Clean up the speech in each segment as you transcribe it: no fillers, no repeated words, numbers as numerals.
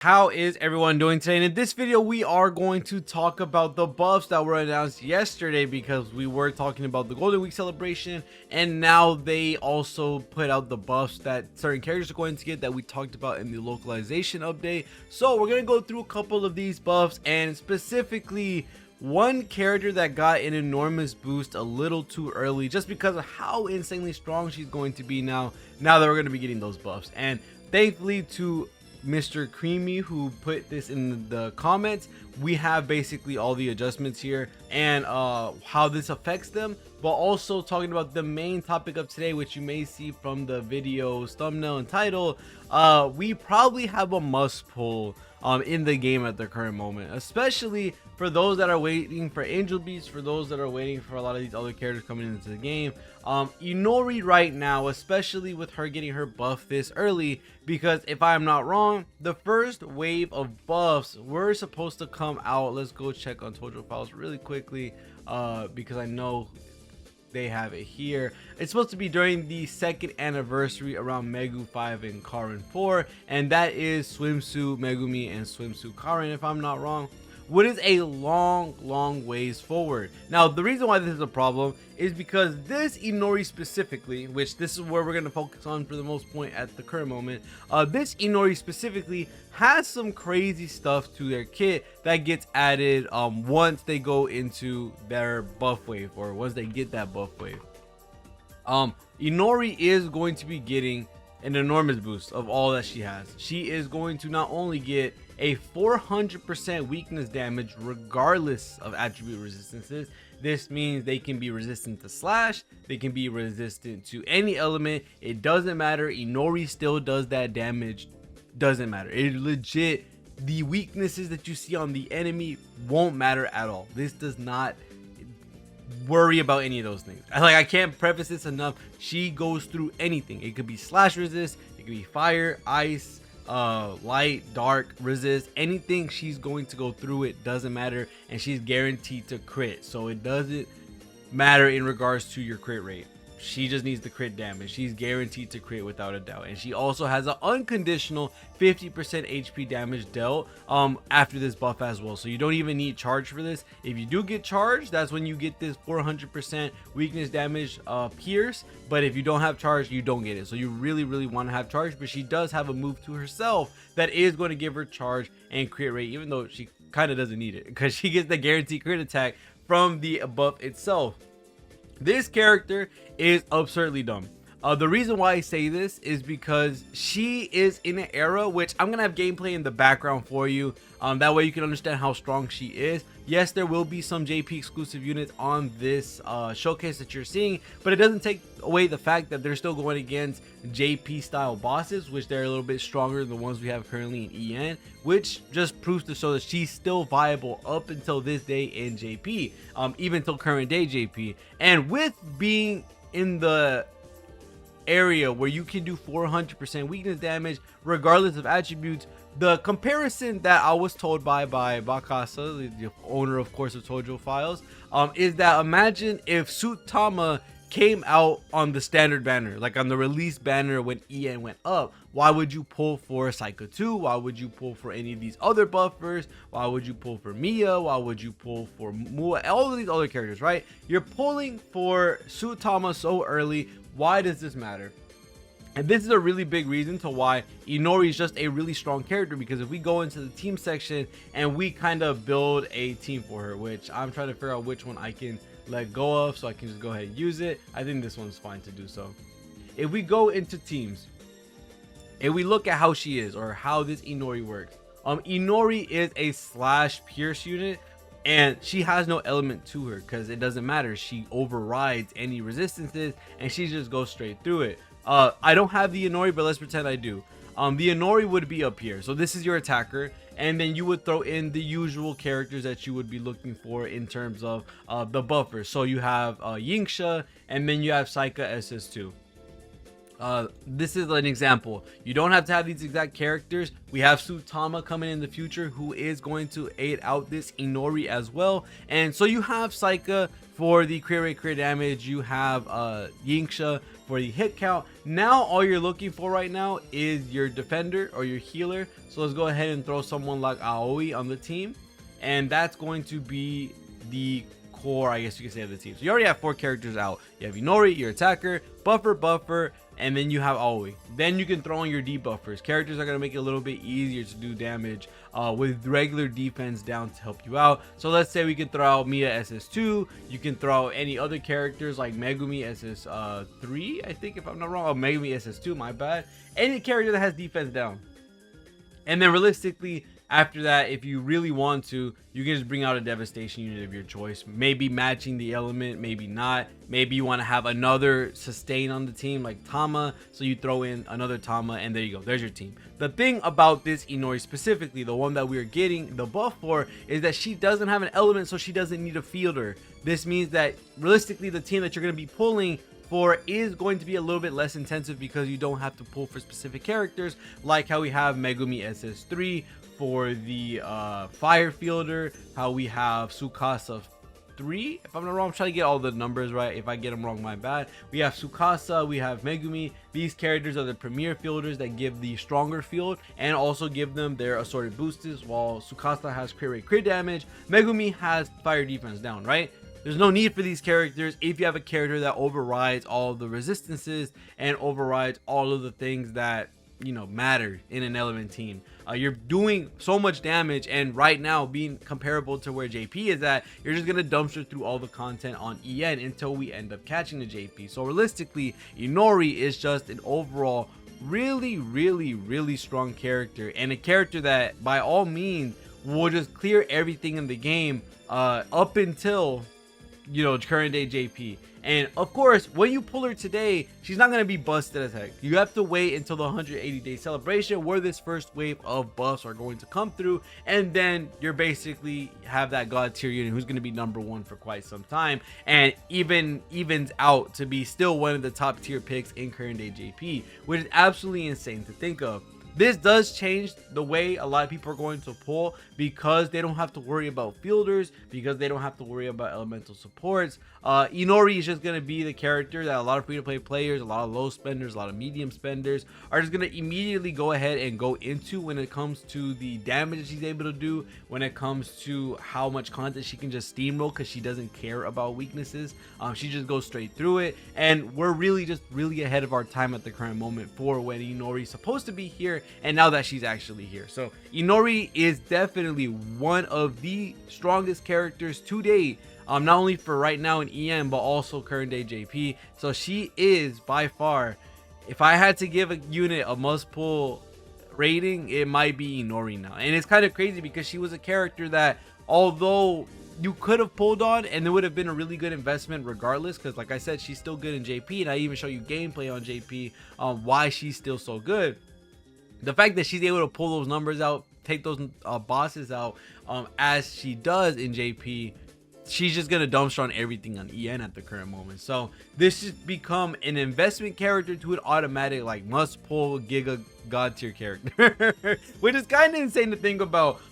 How is everyone doing today? And in this video, we are going to talk about the buffs that were announced yesterday, because we were talking about the Golden Week celebration, and now they also put out the buffs that certain characters are going to get that we talked about in the localization update. So we're going to go through a couple of these buffs, and specifically one character that got an enormous boost a little too early just because of how insanely strong she's going to be now that we're going to be getting those buffs. And thankfully to Mr. Creamy, who put this in the comments, we have basically all the adjustments here and how this affects them, but also talking about the main topic of today, which you may see from the video's thumbnail and title. We probably have a must pull in the game at the current moment, especially for those that are waiting for Angel Beats, for those that are waiting for a lot of these other characters coming into the game. Inori right now, especially with her getting her buff this early, because if I'm not wrong, the first wave of buffs were supposed to come out. Let's go check on Tojo files really quickly, because I know they have it here. It's supposed to be during the 2nd anniversary around Megu 5 and Karin 4, and that is Swimsuit Megumi and Swimsuit Karin, if I'm not wrong, what is a long ways forward. Now, the reason why this is a problem is because this Inori specifically, which this is where we're going to focus on for the most point at the current moment, this Inori specifically has some crazy stuff to their kit that gets added once they go into their buff wave, or once they get that buff wave. Inori is going to be getting an enormous boost of all that she has. She is going to not only get a 400% weakness damage regardless of attribute resistances. This means they can be resistant to slash, they can be resistant to any element. It doesn't matter. Inori still does that damage. Doesn't matter. It legit, the weaknesses that you see on the enemy won't matter at all. This does not worry about any of those things. I can't preface this enough. She goes through anything. It could be slash resist, it could be fire, ice, light, dark, resist, anything. She's going to go through it. Doesn't matter, and she's guaranteed to crit, so it doesn't matter in regards to your crit rate. She just needs the crit damage. She's guaranteed to crit without a doubt. And she also has an unconditional 50% HP damage dealt after this buff as well. So you don't even need charge for this. If you do get charged, that's when you get this 400% weakness damage pierce. But if you don't have charge, you don't get it. So you really want to have charge. But she does have a move to herself that is going to give her charge and crit rate, even though she kind of doesn't need it, because she gets the guaranteed crit attack from the buff itself. This character is absurdly dumb. The reason why I say this is because she is in an era, which I'm gonna have gameplay in the background for you, that way you can understand how strong she is. Yes, there will be some JP exclusive units on this showcase that you're seeing, but it doesn't take away the fact that they're still going against JP style bosses, which they're a little bit stronger than the ones we have currently in EN, which just proves to show that she's still viable up until this day in JP, even till current day JP. And with being in the area where you can do 400% weakness damage regardless of attributes, the comparison that I was told by Bakasa, the owner of course of Tojo Files, is that imagine if Sutama came out on the standard banner, like on the release banner when EN went up. Why would you pull for Saika 2? Why would you pull for any of these other buffers? Why would you pull for Mia? Why would you pull for Mua? All of these other characters, right? You're pulling for Sutama so early. Why does this matter? And this is a really big reason to why Inori is just a really strong character, because if we go into the team section and we kind of build a team for her, which I'm trying to figure out which one I can let go of so I can just go ahead and use it. I think this one's fine to do so. If we go into teams, if we look at how she is, or how this Inori works, Inori is a slash pierce unit, and she has no element to her because it doesn't matter. She overrides any resistances and she just goes straight through it. I don't have the Inori, but let's pretend I do. The Inori would be up here. So this is your attacker, and then you would throw in the usual characters that you would be looking for in terms of the buffers. So you have Yinksha, and then you have Saika SS2. This is an example. You don't have to have these exact characters. We have Sutama coming in the future, who is going to aid out this Inori as well. And so you have Saika for the crit rate, crit damage. You have Yinksha for the hit count. Now all you're looking for right now is your defender or your healer. So let's go ahead and throw someone like Aoi on the team, and that's going to be the core, I guess you could say, of the team. So you already have 4 characters out. You have Inori, your attacker, buffer, and then you have Aoi. Then you can throw in your debuffers. Characters are going to make it a little bit easier to do damage with regular defense down to help you out. So let's say we can throw out Mia SS2. You can throw out any other characters like Megumi SS3, I think, if I'm not wrong. Oh, Megumi SS2, my bad. Any character that has defense down. And then realistically, after that, if you really want to, you can just bring out a devastation unit of your choice. Maybe matching the element, maybe not. Maybe you want to have another sustain on the team like Tama, so you throw in another Tama, and there you go. There's your team. The thing about this Inori specifically, the one that we are getting the buff for, is that she doesn't have an element, so she doesn't need a fielder. This means that realistically, the team that you're going to be pulling for is going to be a little bit less intensive because you don't have to pull for specific characters, like how we have Megumi SS3 for the fire fielder, how we have Tsukasa 3, if I'm not wrong. I'm trying to get all the numbers right. If I get them wrong, my bad. We have Tsukasa, we have Megumi. These characters are the premier fielders that give the stronger field and also give them their assorted boosters, while Tsukasa has crit rate, crit damage. Megumi has fire defense down, right? There's no need for these characters if you have a character that overrides all of the resistances and overrides all of the things that, you know, matter in an element team. You're doing so much damage, and right now being comparable to where JP is at, you're just gonna dumpster through all the content on EN until we end up catching the JP. So realistically, Inori is just an overall really strong character, and a character that by all means will just clear everything in the game up until, you know, current day JP. And of course, when you pull her today, she's not going to be busted as heck. You have to wait until the 180-day celebration where this first wave of buffs are going to come through, and then you're basically have that god tier unit who's going to be #1 for quite some time, and evens out to be still one of the top tier picks in current day JP, which is absolutely insane to think of. This does change the way a lot of people are going to pull, because they don't have to worry about fielders, because they don't have to worry about elemental supports. Inori is just going to be the character that a lot of free-to-play players, a lot of low spenders, a lot of medium spenders are just going to immediately go ahead and go into when it comes to the damage that she's able to do, when it comes to how much content she can just steamroll, because she doesn't care about weaknesses. She just goes straight through it, and we're really ahead of our time at the current moment for when Inori is supposed to be here, and now that she's actually here. So Inori is definitely one of the strongest characters to date, not only for right now in EM but also current day JP. So she is by far, if I had to give a unit a must pull rating, it might be Inori now. And it's kind of crazy because she was a character that, although you could have pulled on and it would have been a really good investment regardless, because like I said, she's still good in JP, and I even show you gameplay on JP why she's still so good. The fact that she's able to pull those numbers out, take those bosses out as she does in JP, she's just gonna dumpster on everything on EN at the current moment. So this has become an investment character to an automatic like must pull giga god tier character, which is kind of insane to think about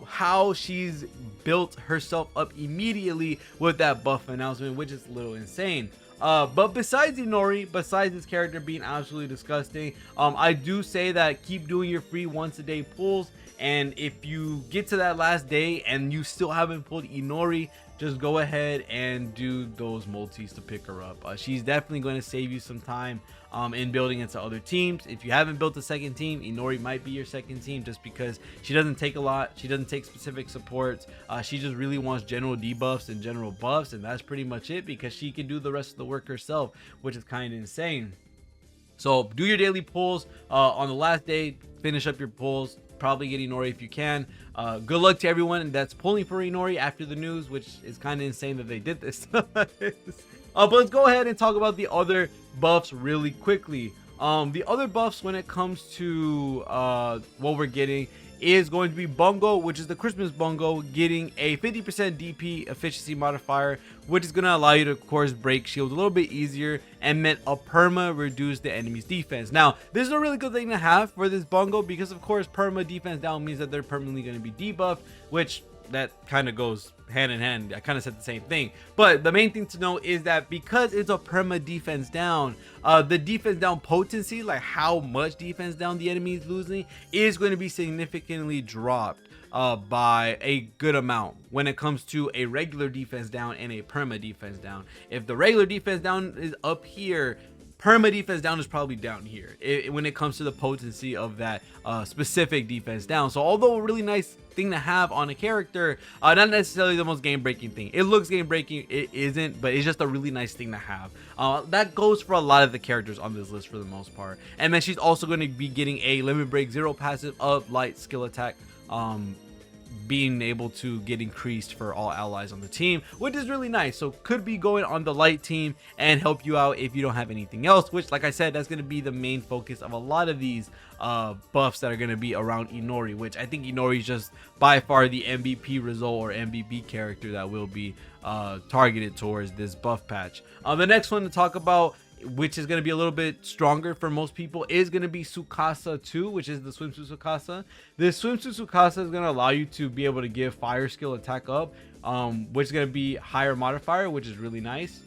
how she's built herself up immediately with that buff announcement, which is a little insane. But besides Inori, besides this character being absolutely disgusting, I do say that keep doing your free once a day pulls, and if you get to that last day and you still haven't pulled Inori, just go ahead and do those multis to pick her up. She's definitely going to save you some time in building into other teams. If you haven't built a second team, Inori might be your second team, just because she doesn't take a lot, she doesn't take specific supports, she just really wants general debuffs and general buffs, and that's pretty much it, because she can do the rest of the work herself, which is kind of insane. So do your daily pulls on the last day, finish up your pulls, probably get Inori if you can. Good luck to everyone that's pulling for Inori after the news, which is kind of insane that they did this. But let's go ahead and talk about the other buffs really quickly. The other buffs when it comes to what we're getting is going to be Bungo, which is the Christmas Bungo, getting a 50% DP efficiency modifier, which is going to allow you to, of course, break shields a little bit easier and meant a perma reduce the enemy's defense. Now, this is a really good thing to have for this Bungo, because, of course, perma defense down means that they're permanently going to be debuffed, which that kind of goes hand in hand. I kind of said the same thing, but the main thing to know is that because it's a perma defense down, the defense down potency, like how much defense down the enemy is losing, is going to be significantly dropped by a good amount when it comes to a regular defense down and a perma defense down. If the regular defense down is up here, perma defense down is probably down here when it comes to the potency of that specific defense down. So although a really nice thing to have on a character, not necessarily the most game breaking thing. It looks game breaking, it isn't, but it's just a really nice thing to have. That goes for a lot of the characters on this list for the most part. And then she's also going to be getting a limit break 0 passive of light skill attack, being able to get increased for all allies on the team, which is really nice. So could be going on the light team and help you out if you don't have anything else, which, like I said, that's going to be the main focus of a lot of these buffs that are going to be around Inori, which I think Inori is just by far the MVP result or MVP character that will be targeted towards this buff patch. The next one to talk about, which is going to be a little bit stronger for most people, is going to be Tsukasa 2, which is the swimsuit Tsukasa. This swimsuit Tsukasa is going to allow you to be able to give fire skill attack up, which is going to be higher modifier, which is really nice.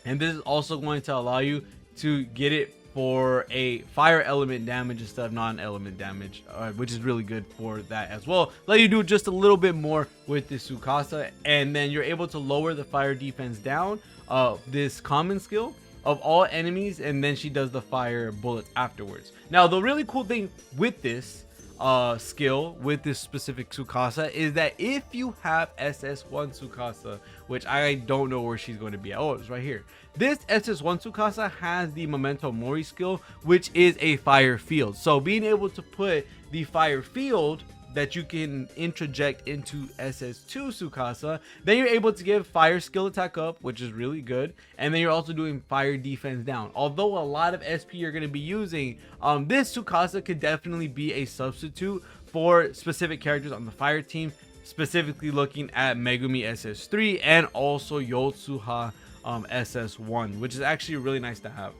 And this is also going to allow you to get it for a fire element damage instead of non-element damage, which is really good for that as well. Let you do just a little bit more with this Tsukasa, and then you're able to lower the fire defense down, this common skill, of all enemies, and then she does the fire bullets afterwards. Now the really cool thing with this skill, with this specific Tsukasa, is that if you have SS1 Tsukasa, which I don't know where she's going to be at, oh, it's right here. This SS1 Tsukasa has the Memento Mori skill, which is a fire field. So being able to put the fire field that you can interject into SS2 Tsukasa, then you're able to give fire skill attack up, which is really good, and then you're also doing fire defense down. Although a lot of SP you're going to be using, this Tsukasa could definitely be a substitute for specific characters on the fire team, specifically looking at Megumi SS3 and also Yotsuha SS1, which is actually really nice to have.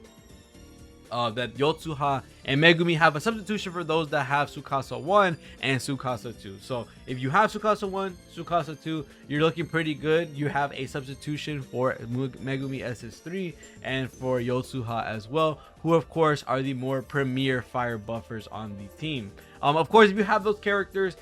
That Yotsuha and Megumi have a substitution for those that have Tsukasa 1 and Tsukasa 2. So if you have Tsukasa 1, Tsukasa 2, you're looking pretty good. You have a substitution for Megumi SS3 and for Yotsuha as well, who of course are the more premier fire buffers on the team. Of course, if you have those characters,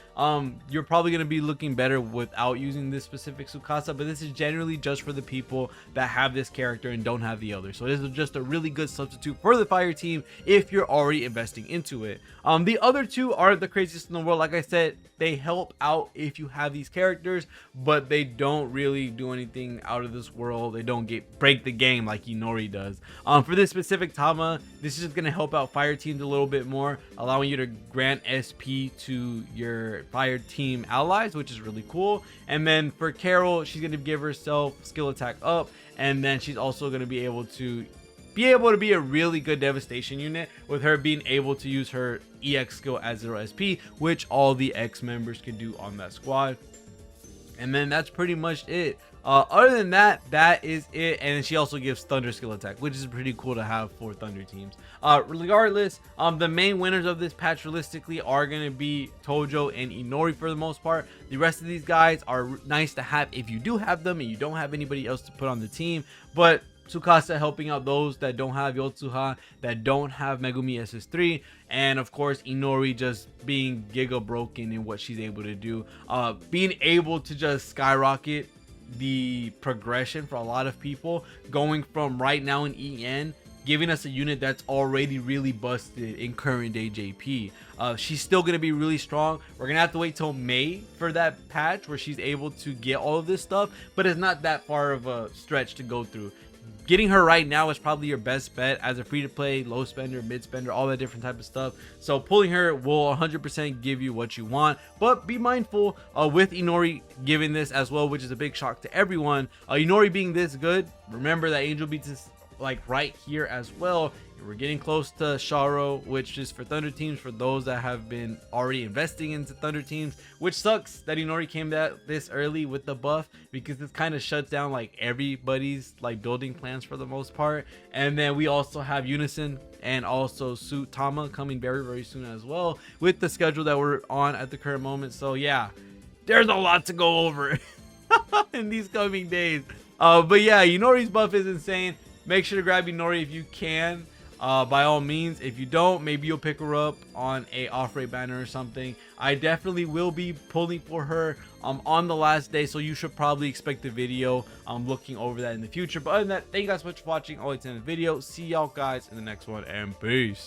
you're probably going to be looking better without using this specific Tsukasa, but this is generally just for the people that have this character and don't have the other. So this is just a really good substitute for the fire team if you're already investing into it. The other two are the craziest in the world. Like I said, they help out if you have these characters, but they don't really do anything out of this world. They don't break the game like Inori does. For this specific Tama, this is just going to help out fire teams a little bit more, allowing you to grant SP to your fire team allies, which is really cool. And then for Carol, she's going to give herself skill attack up, and then she's also going to be able to be a really good devastation unit with her being able to use her EX skill at 0 SP, which all the X members can do on that squad. And then that's pretty much it. Other than that, that is it. And then she also gives thunder skill attack, which is pretty cool to have for thunder teams. Regardless, the main winners of this patch realistically are going to be Tojo and Inori for the most part. The rest of these guys are nice to have if you do have them and you don't have anybody else to put on the team, but Tsukasa helping out those that don't have Yotsuha, that don't have Megumi SS3, and of course Inori just being giga broken in what she's able to do, being able to just skyrocket the progression for a lot of people, going from right now in EN, giving us a unit that's already really busted in current day JP. She's still going to be really strong. We're going to have to wait till May for that patch where she's able to get all of this stuff, but it's not that far of a stretch to go through. Getting her right now is probably your best bet as a free-to-play, low spender, mid spender, all that different type of stuff. So pulling her will 100% give you what you want, but be mindful with Inori giving this as well, which is a big shock to everyone. Inori being this good, remember that Angel Beats is like right here as well. We're getting close to Sharo, which is for Thunder teams, for those that have been already investing into Thunder teams, which sucks that Inori came this early with the buff, because this kind of shuts down like everybody's like building plans for the most part. And then we also have Unison and also Suit Tama coming very, very soon as well with the schedule that we're on at the current moment. So yeah, there's a lot to go over in these coming days. But yeah, Inori's buff is insane. Make sure to grab Inori if you can. By all means. If you don't, maybe you'll pick her up on a off-rate banner or something. I definitely will be pulling for her on the last day, so you should probably expect a video looking over that in the future. But other than that, thank you guys so much for watching. Always in the video. See y'all guys in the next one, and peace.